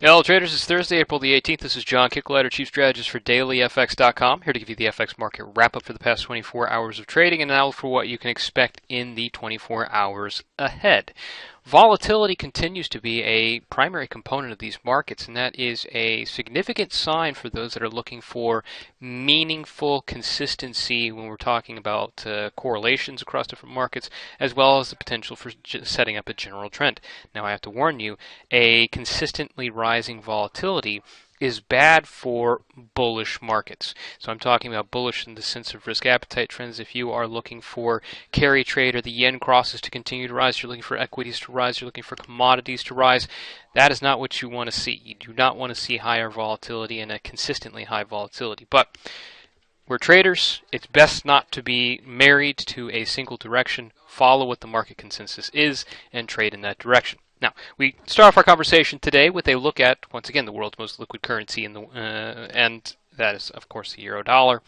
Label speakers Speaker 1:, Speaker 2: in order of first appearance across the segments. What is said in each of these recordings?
Speaker 1: Hello traders, it's Thursday, April the 18th. This is John Kicklighter, Chief Strategist for DailyFX.com, here to give you the FX market wrap-up for the past 24 hours of trading and now for what you can expect in the 24 hours ahead. Volatility continues to be a primary component of these markets, and that is a significant sign for those that are looking for meaningful consistency when we're talking about correlations across different markets, as well as the potential for setting up a general trend. Now, I have to warn you, a consistently rising volatility is bad for bullish markets. So I'm talking about bullish in the sense of risk appetite trends. If you are looking for carry trade or the yen crosses to continue to rise, you're looking for equities to rise, you're looking for commodities to rise, that is not what you want to see. You do not want to see higher volatility and a consistently high volatility. But we're traders. It's best not to be married to a single direction. Follow what the market consensus is and trade in that direction. Now, we start off our conversation today with a look at, once again, the world's most liquid currency, and that is, of course, the euro dollar.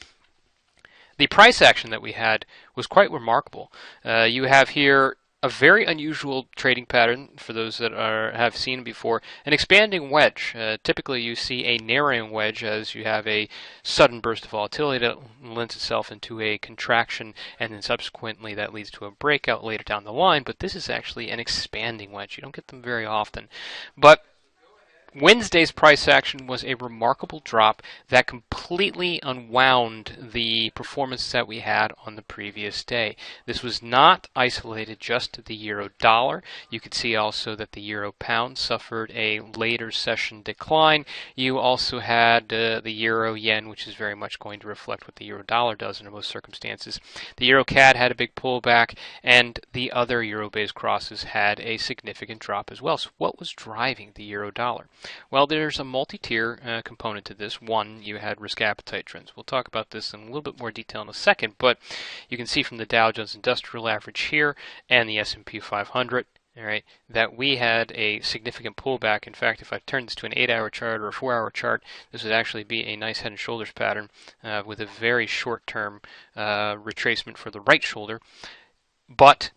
Speaker 1: The price action that we had was quite remarkable. You have here a very unusual trading pattern for those that have seen it before. An expanding wedge. Typically you see a narrowing wedge as you have a sudden burst of volatility that lends itself into a contraction, and then subsequently that leads to a breakout later down the line. But this is actually an expanding wedge. You don't get them very often. But Wednesday's price action was a remarkable drop that completely unwound the performance that we had on the previous day. This was not isolated just to the euro dollar. You could see also that the euro pound suffered a later session decline. You also had the euro yen, which is very much going to reflect what the euro dollar does under most circumstances. The euro CAD had a big pullback, and the other euro-based crosses had a significant drop as well. So what was driving the euro dollar? Well, there's a multi-tier component to this. One, you had risk appetite trends. We'll talk about this in a little bit more detail in a second, but you can see from the Dow Jones Industrial Average here and the S&P 500, all right, that we had a significant pullback. In fact, if I turn this to an 8-hour chart or a 4-hour chart, this would actually be a nice head and shoulders pattern with a very short-term retracement for the right shoulder. But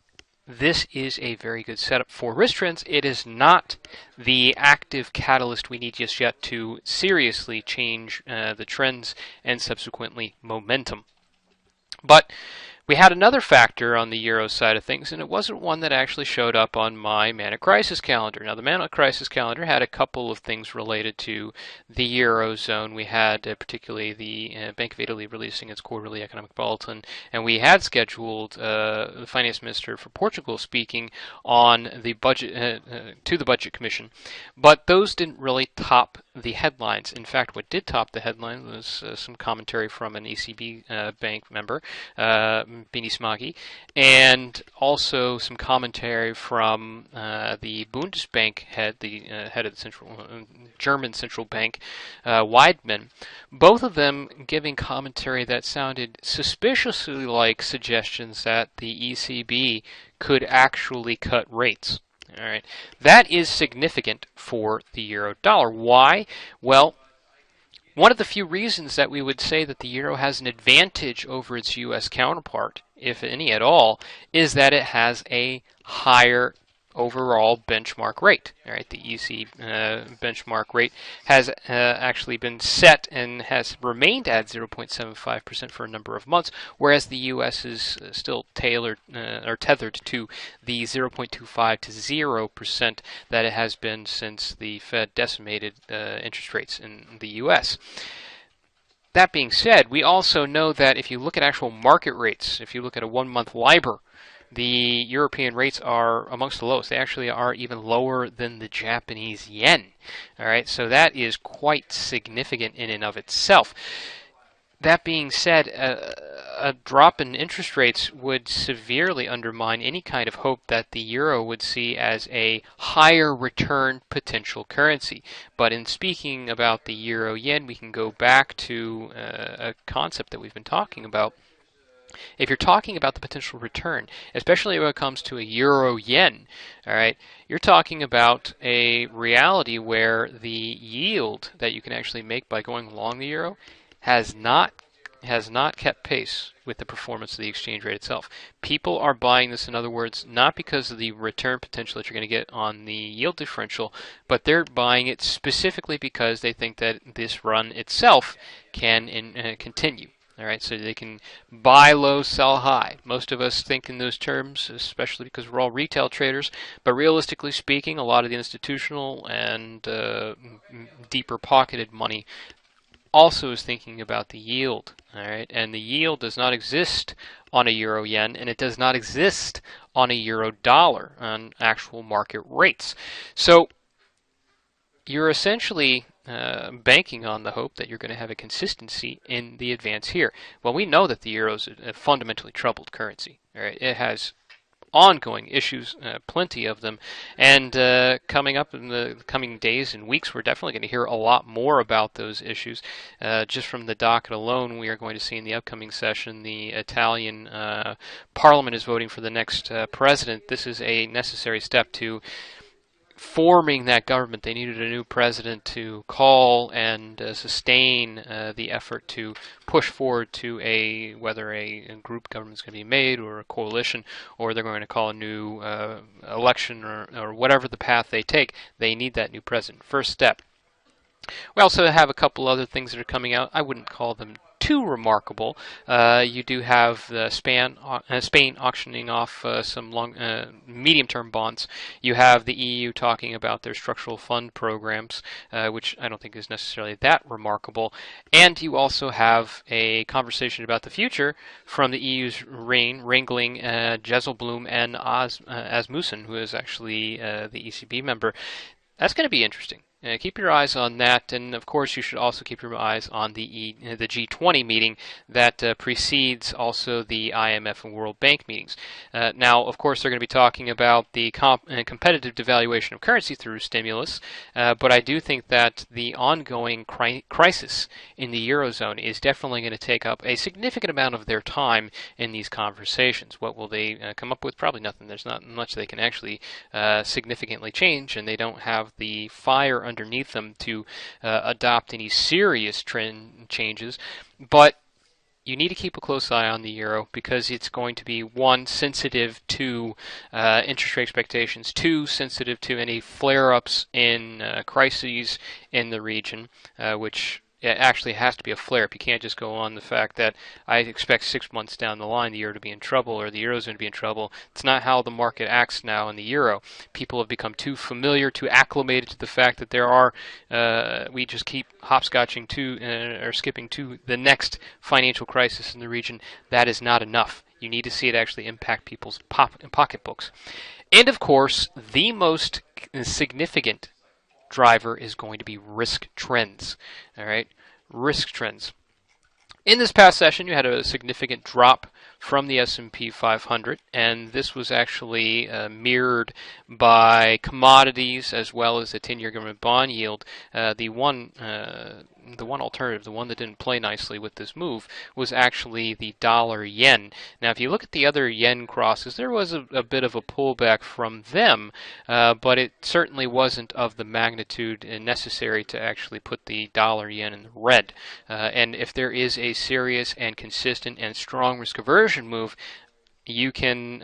Speaker 1: this is a very good setup for risk trends. It is not the active catalyst we need just yet to seriously change the trends and subsequently momentum. But we had another factor on the euro side of things, and it wasn't one that actually showed up on my Manic Crisis calendar. Now, the Manic Crisis calendar had a couple of things related to the eurozone. We had particularly the Bank of Italy releasing its quarterly economic bulletin, and we had scheduled the finance minister for Portugal speaking on the budget to the Budget Commission, but those didn't really top the headlines. In fact, what did top the headline was some commentary from an ECB bank member, Bini Smaghi, and also some commentary from the Bundesbank head, the head of the German central bank, Weidmann. Both of them giving commentary that sounded suspiciously like suggestions that the ECB could actually cut rates. All right, that is significant for the euro dollar. Why? Well, one of the few reasons that we would say that the euro has an advantage over its U.S. counterpart, if any at all, is that it has a higher overall benchmark rate. All right, the EC benchmark rate has actually been set and has remained at 0.75% for a number of months, whereas the U.S. is still tailored or tethered to the 0.25 to 0% that it has been since the Fed decimated interest rates in the U.S. That being said, we also know that if you look at actual market rates, if you look at a 1-month LIBOR, the European rates are amongst the lowest. They actually are even lower than the Japanese yen. All right, so that is quite significant in and of itself. That being said, a drop in interest rates would severely undermine any kind of hope that the euro would see as a higher return potential currency. But in speaking about the euro yen, we can go back to a concept that we've been talking about. If you're talking about the potential return, especially when it comes to a euro yen, all right, you're talking about a reality where the yield that you can actually make by going long the euro has not has not kept pace with the performance of the exchange rate itself. People are buying this, in other words, not because of the return potential that you're going to get on the yield differential, but they're buying it specifically because they think that this run itself can continue. All right, so they can buy low, sell high. Most of us think in those terms, especially because we're all retail traders. But realistically speaking, a lot of the institutional and deeper pocketed money also is thinking about the yield. All right, and the yield does not exist on a euro yen, and it does not exist on a euro dollar on actual market rates. So you're essentially banking on the hope that you're going to have a consistency in the advance here. Well, we know that the euro is a fundamentally troubled currency. All right? It has ongoing issues, plenty of them, and coming up in the coming days and weeks, we're definitely going to hear a lot more about those issues. Just from the docket alone, we are going to see in the upcoming session the Italian Parliament is voting for the next president. This is a necessary step to forming that government. They needed a new president to call and sustain the effort to push forward to whether a group government is going to be made or a coalition, or they're going to call a new election or whatever the path they take. They need that new president. First step. We also have a couple other things that are coming out. I wouldn't call them too remarkable. You do have Spain auctioning off some medium-term bonds. You have the EU talking about their structural fund programs, which I don't think is necessarily that remarkable. And you also have a conversation about the future from the EU's wrangling Jezelblum and Asmussen, who is actually the ECB member. That's going to be interesting. Keep your eyes on that, and of course you should also keep your eyes on the G20 meeting that precedes also the IMF and World Bank meetings. Now, of course, they're going to be talking about the competitive devaluation of currency through stimulus, but I do think that the ongoing crisis in the Eurozone is definitely going to take up a significant amount of their time in these conversations. What will they come up with? Probably nothing. There's not much they can actually significantly change, and they don't have the fire underneath them to adopt any serious trend changes. But you need to keep a close eye on the euro because it's going to be, one, sensitive to interest rate expectations, two, sensitive to any flare-ups in crises in the region, which it actually has to be a flare-up. You can't just go on the fact that I expect 6 months down the line the euro to be in trouble or the eurozone to be in trouble. It's not how the market acts now in the euro. People have become too familiar, too acclimated to the fact that there are, we just keep hopscotching to, or skipping to the next financial crisis in the region. That is not enough. You need to see it actually impact people's pocketbooks. And of course, the most significant driver is going to be risk trends. All right, risk trends. In this past session, you had a significant drop from the S&P 500, and this was actually mirrored by commodities as well as the 10-year government bond yield. The one alternative, the one that didn't play nicely with this move, was actually the dollar yen. Now, if you look at the other yen crosses, there was a bit of a pullback from them, but it certainly wasn't of the magnitude necessary to actually put the dollar yen in the red. And if there is a serious and consistent and strong risk aversion move, you can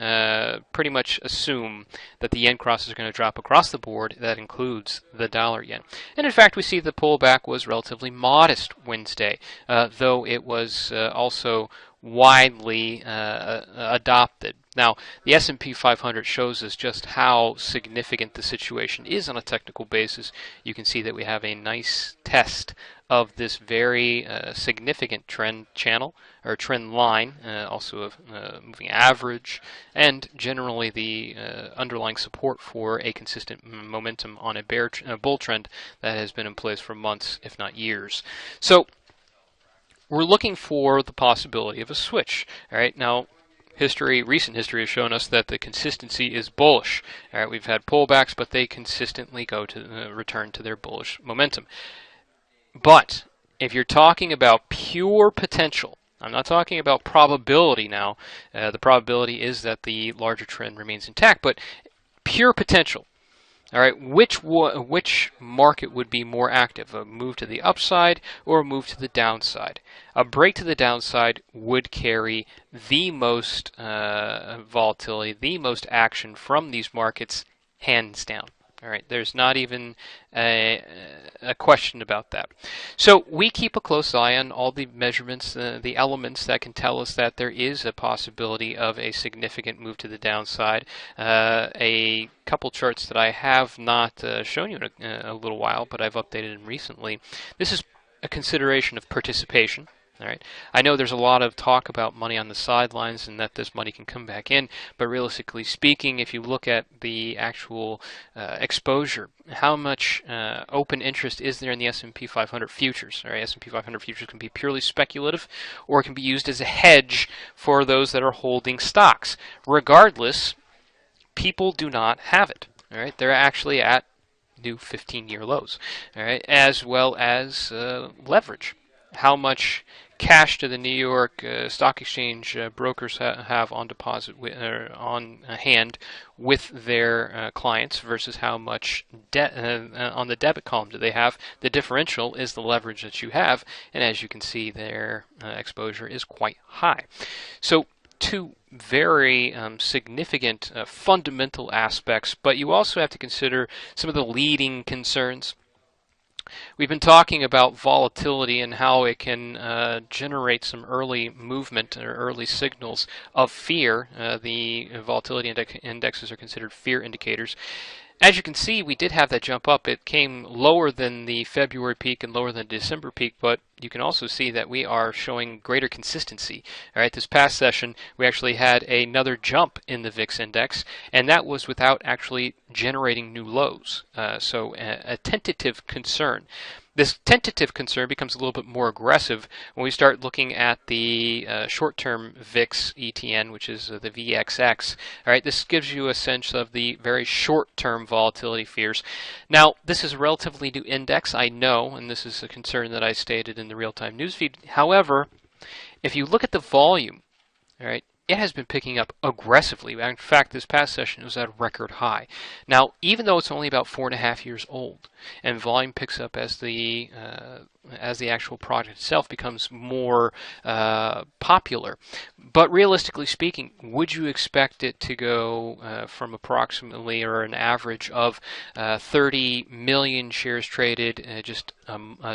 Speaker 1: pretty much assume that the yen crosses are going to drop across the board. That includes the dollar yen. And in fact, we see the pullback was relatively modest Wednesday, though it was also widely adopted. Now, the S&P 500 shows us just how significant the situation is on a technical basis. You can see that we have a nice test of this very significant trend channel or trend line, also of moving average, and generally the underlying support for a consistent momentum on a bull trend that has been in place for months, if not years. So we're looking for the possibility of a switch. All right, now recent history has shown us that the consistency is bullish. All right, we've had pullbacks, but they consistently go to return to their bullish momentum. But if you're talking about pure potential, I'm not talking about probability now. The probability is that the larger trend remains intact, but pure potential. All right, which market would be more active, a move to the upside or a move to the downside? A break to the downside would carry the most volatility, the most action from these markets, hands down. All right, there's not even a question about that. So we keep a close eye on all the measurements, the elements that can tell us that there is a possibility of a significant move to the downside. A couple charts that I have not shown you in a little while, but I've updated them recently. This is a consideration of participation. All right. I know there's a lot of talk about money on the sidelines and that this money can come back in, but realistically speaking, if you look at the actual exposure, how much open interest is there in the S&P 500 futures? All right, S&P 500 futures can be purely speculative, or it can be used as a hedge for those that are holding stocks. Regardless, people do not have it. All right, they're actually at new 15-year lows. All right, as well as leverage. How much cash do the New York Stock Exchange brokers have on deposit on hand with their clients versus how much debt on the debit column do they have? The differential is the leverage that you have, and as you can see, their exposure is quite high. So two very significant fundamental aspects, but you also have to consider some of the leading concerns. We've been talking about volatility and how it can generate some early movement or early signals of fear. The volatility indexes are considered fear indicators. As you can see, we did have that jump up. It came lower than the February peak and lower than the December peak, but you can also see that we are showing greater consistency. All right, this past session, we actually had another jump in the VIX index, and that was without actually generating new lows. So a tentative concern. This tentative concern becomes a little bit more aggressive when we start looking at the short-term VIX ETN, which is the VXX. All right, this gives you a sense of the very short-term volatility fears. Now, this is a relatively new index, I know, and this is a concern that I stated in the real-time newsfeed. However, if you look at the volume, all right, it has been picking up aggressively. In fact, this past session it was at a record high. Now, even though it's only about 4.5 years old, and volume picks up as the actual project itself becomes more popular, but realistically speaking, would you expect it to go from approximately or an average of 30 million shares traded just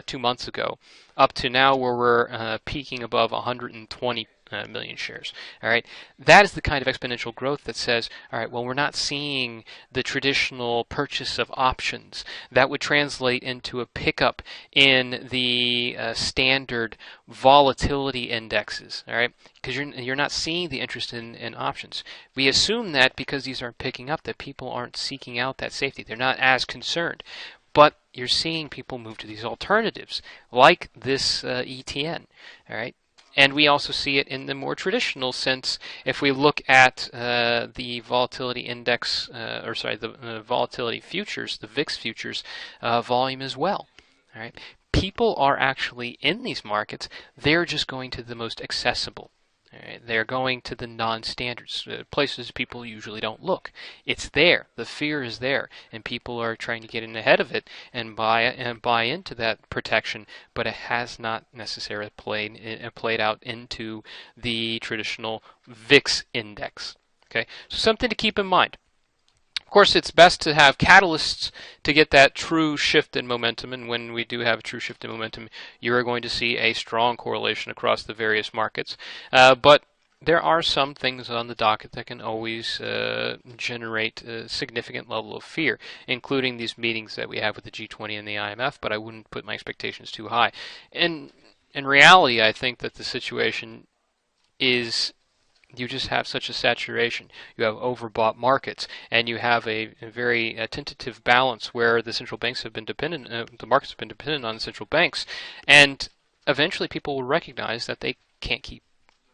Speaker 1: 2 months ago, up to now where we're peaking above 120 million shares. All right, that is the kind of exponential growth that says, all right, well, we're not seeing the traditional purchase of options. That would translate into a pickup in the standard volatility indexes. All right, because you're not seeing the interest in options. We assume that because these aren't picking up, that people aren't seeking out that safety. They're not as concerned. But you're seeing people move to these alternatives, like this ETN. All right. And we also see it in the more traditional sense if we look at the volatility index, the volatility futures, the VIX futures volume as well. All right, people are actually in these markets. They're just going to the most accessible. All right, they're going to the non-standards, places people usually don't look. It's there. The fear is there, and people are trying to get in ahead of it and buy into that protection. But it has not necessarily played out into the traditional VIX index. Okay, so something to keep in mind. Of course, it's best to have catalysts to get that true shift in momentum, and when we do have a true shift in momentum, you are going to see a strong correlation across the various markets. But there are some things on the docket that can always generate a significant level of fear, including these meetings that we have with the G20 and the IMF, but I wouldn't put my expectations too high. And in reality, I think that the situation is you just have such a saturation. You have overbought markets, and you have a very tentative balance where the central banks have been dependent, the markets have been dependent on the central banks, and eventually people will recognize that they can't keep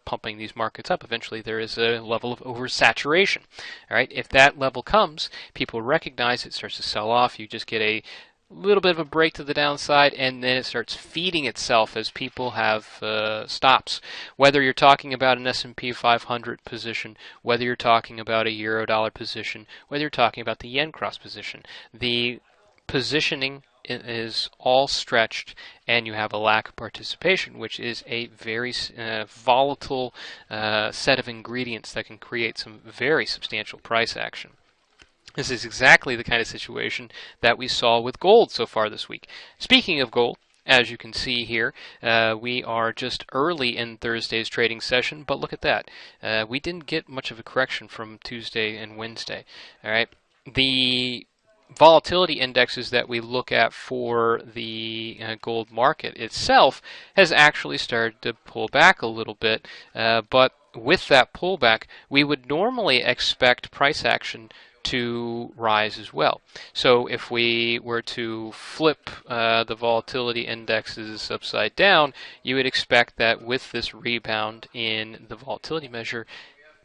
Speaker 1: pumping these markets up. Eventually there is a level of oversaturation. All right, if that level comes, people recognize it, starts to sell off. You just get a little bit of a break to the downside, and then it starts feeding itself as people have stops. Whether you're talking about an S&P 500 position, whether you're talking about a euro-dollar position, whether you're talking about the yen cross position, the positioning is all stretched, and you have a lack of participation, which is a very volatile set of ingredients that can create some very substantial price action. This is exactly the kind of situation that we saw with gold so far this week. Speaking of gold, as you can see here, we are just early in Thursday's trading session, but look at that. We didn't get much of a correction from Tuesday and Wednesday. All right, the volatility indexes that we look at for the gold market itself has actually started to pull back a little bit, but with that pullback, we would normally expect price action to rise as well. So if we were to flip the volatility indexes upside down, you would expect that with this rebound in the volatility measure,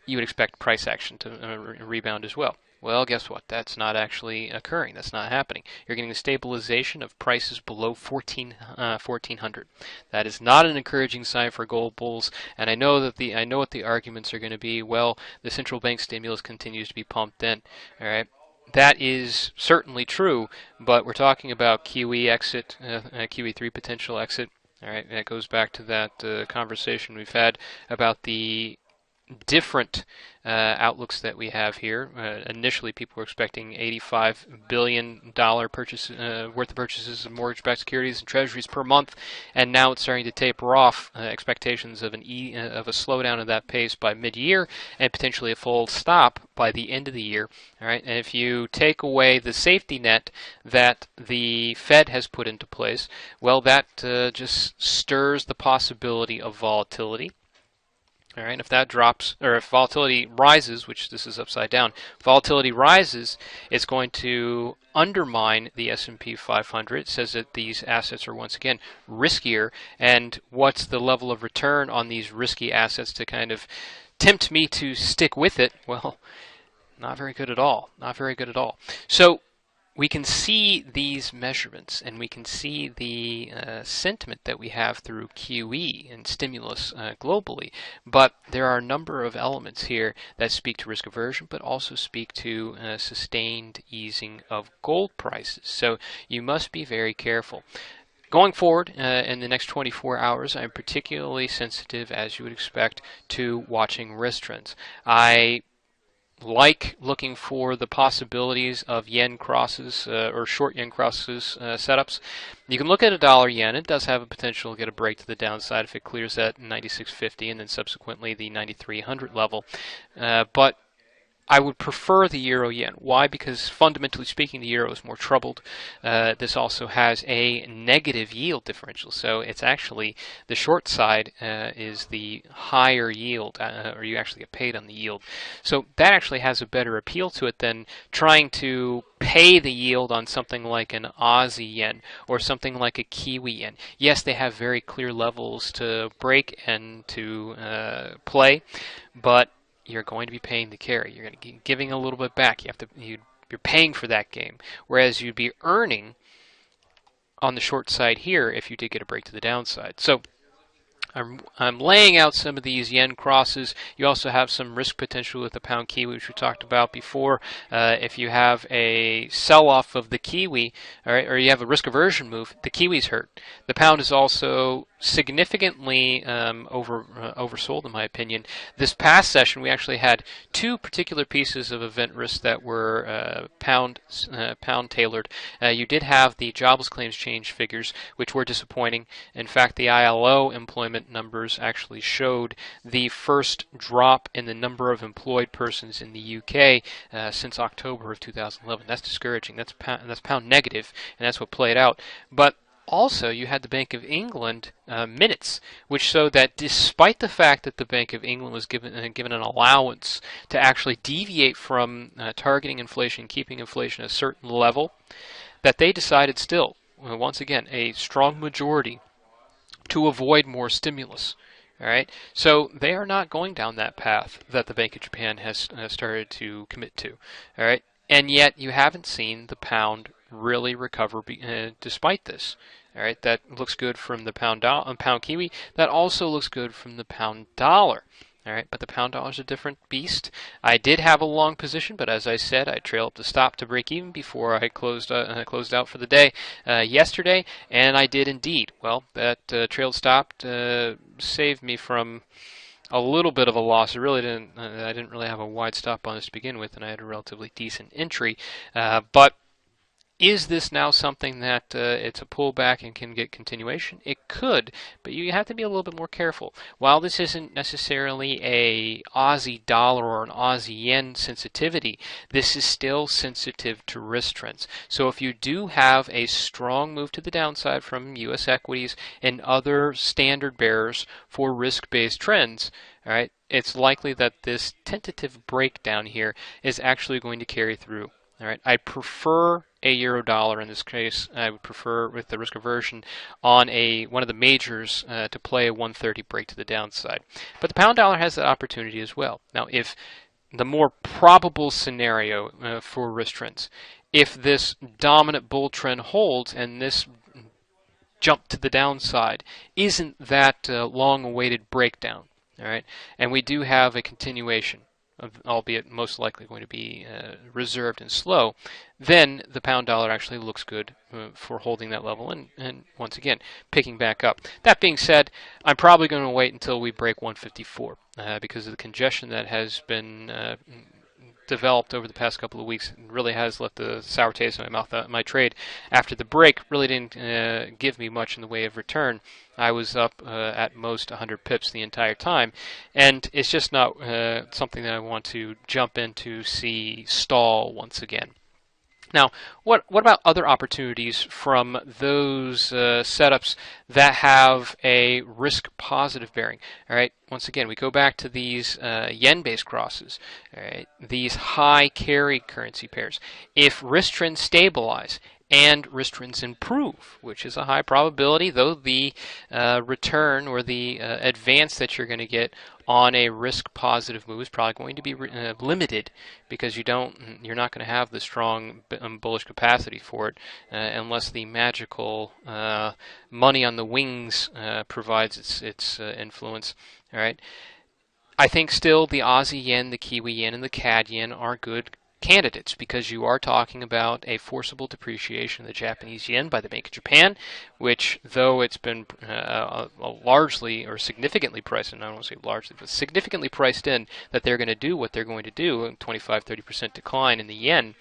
Speaker 1: you would expect price action to rebound as well. Well, guess what? That's not actually occurring. That's not happening. You're getting a stabilization of prices below 1400. That is not an encouraging sign for gold bulls. And I know what the arguments are going to be. Well, the central bank stimulus continues to be pumped in. All right. That is certainly true, but we're talking about QE exit, QE3 potential exit. All right. That goes back to that conversation we've had about the different outlooks that we have here. Initially, people were expecting $85 billion worth of purchases of mortgage-backed securities and treasuries per month, and now it's starting to taper off. Expectations of of a slowdown of that pace by mid-year, and potentially a full stop by the end of the year. All right, and if you take away the safety net that the Fed has put into place, well, that just stirs the possibility of volatility. All right, if that drops, or if volatility rises, which this is upside down, volatility rises, it's going to undermine the S&P 500. It says that these assets are once again riskier, and what's the level of return on these risky assets to kind of tempt me to stick with it? Well, not very good at all. Not very good at all. So we can see these measurements, and we can see the sentiment that we have through QE and stimulus globally, but there are a number of elements here that speak to risk aversion, but also speak to sustained easing of gold prices. So you must be very careful. Going forward in the next 24 hours, I'm particularly sensitive, as you would expect, to watching risk trends. I like looking for the possibilities of yen crosses or short yen crosses setups. You can look at a dollar yen. It does have a potential to get a break to the downside if it clears at 96.50 and then subsequently the 9300 level. But I would prefer the euro yen. Why? Because fundamentally speaking, the euro is more troubled. This also has a negative yield differential, so it's actually the short side is the higher yield, or you actually get paid on the yield. So that actually has a better appeal to it than trying to pay the yield on something like an Aussie yen or something like a Kiwi yen. Yes, they have very clear levels to break and to play, but you're going to be paying the carry. You're going to be giving a little bit back. You're paying for that game, whereas you'd be earning on the short side here if you did get a break to the downside. So I'm laying out some of these yen crosses. You also have some risk potential with the pound kiwi, which we talked about before. If you have a sell-off of the kiwi, or you have a risk aversion move, the kiwi's hurt. The pound is also significantly oversold, in my opinion. This past session, we actually had two particular pieces of event risk that were pound tailored. You did have the jobless claims change figures, which were disappointing. In fact, the ILO employment numbers actually showed the first drop in the number of employed persons in the UK since October of 2011. That's discouraging. That's pound negative, and that's what played out. But also, you had the Bank of England minutes, which showed that despite the fact that the Bank of England was given an allowance to actually deviate from targeting inflation, keeping inflation at a certain level, that they decided still, once again, a strong majority to avoid more stimulus. All right, so they are not going down that path that the Bank of Japan has started to commit to. All right, and yet you haven't seen the pound really recover despite this. All right, that looks good from the pound Kiwi. That also looks good from the pound dollar. All right, but the pound dollar is a different beast. I did have a long position, but as I said, I trailed up the stop to break even before I closed out for the day yesterday, and I did indeed. Well, that trailed stop saved me from a little bit of a loss. I didn't really have a wide stop on this to begin with, and I had a relatively decent entry, but is this now something that it's a pullback and can get continuation? It could, but you have to be a little bit more careful. While this isn't necessarily a Aussie dollar or an Aussie yen sensitivity, this is still sensitive to risk trends. So if you do have a strong move to the downside from U.S. equities and other standard bearers for risk-based trends, all right, it's likely that this tentative breakdown here is actually going to carry through. All right, I prefer a euro dollar in this case. I would prefer, with the risk aversion, on one of the majors to play a 130 break to the downside. But the pound dollar has that opportunity as well. Now, if the more probable scenario for risk trends, if this dominant bull trend holds and this jump to the downside isn't that long-awaited breakdown, all right, and we do have a continuation, albeit most likely going to be reserved and slow, then the pound dollar actually looks good for holding that level and once again picking back up. That being said, I'm probably going to wait until we break 154 because of the congestion that has been developed over the past couple of weeks. It really has left a sour taste in my mouth. My trade after the break really didn't give me much in the way of return. I was up at most 100 pips the entire time, and it's just not something that I want to jump into see stall once again. Now, what about other opportunities from those setups that have a risk-positive bearing? All right. Once again, we go back to these yen-based crosses. All right. These high carry currency pairs. If risk trends stabilize and risk trends improve, which is a high probability, though the return or the advance that you're going to get on a risk-positive move is probably going to be limited because you're not going to have the strong bullish capacity for it unless the magical money on the wings provides its influence. All right. I think still the Aussie yen, the Kiwi yen, and the CAD yen are good candidates because you are talking about a forcible depreciation of the Japanese yen by the Bank of Japan, which, though it's been largely or significantly priced in, I don't want to say largely, but significantly priced in that they're going to do what they're going to do, a 25-30% decline in the yen,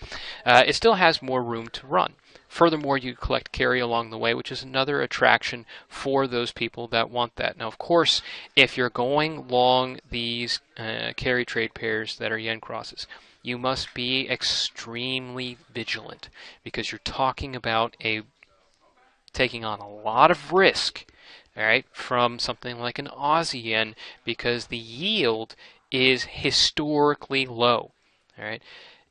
Speaker 1: it still has more room to run. Furthermore, you collect carry along the way, which is another attraction for those people that want that. Now, of course, if you're going long these carry trade pairs that are yen crosses, you must be extremely vigilant because you're talking about taking on a lot of risk, all right, from something like an Aussie yen because the yield is historically low, all right,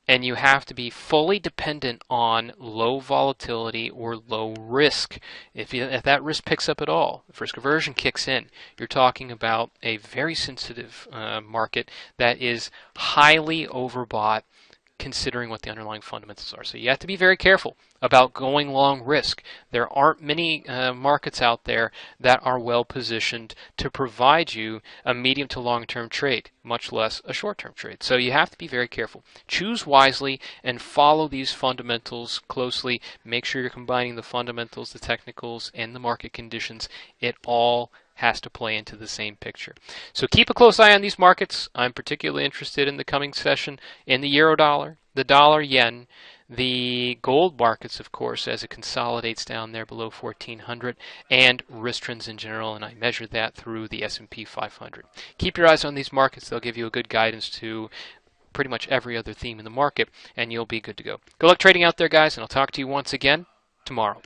Speaker 1: and you have to be fully dependent on low volatility or low risk. If that risk picks up at all, if risk aversion kicks in, you're talking about a very sensitive market that is highly overbought considering what the underlying fundamentals are. So you have to be very careful about going long risk. There aren't many markets out there that are well positioned to provide you a medium to long-term trade, much less a short-term trade. So you have to be very careful. Choose wisely and follow these fundamentals closely. Make sure you're combining the fundamentals, the technicals, and the market conditions. It all has to play into the same picture. So keep a close eye on these markets. I'm particularly interested in the coming session in the euro dollar, the dollar yen, the gold markets, of course, as it consolidates down there below 1400, and risk trends in general, and I measure that through the S&P 500. Keep your eyes on these markets. They'll give you a good guidance to pretty much every other theme in the market, and you'll be good to go. Good luck trading out there, guys, and I'll talk to you once again tomorrow.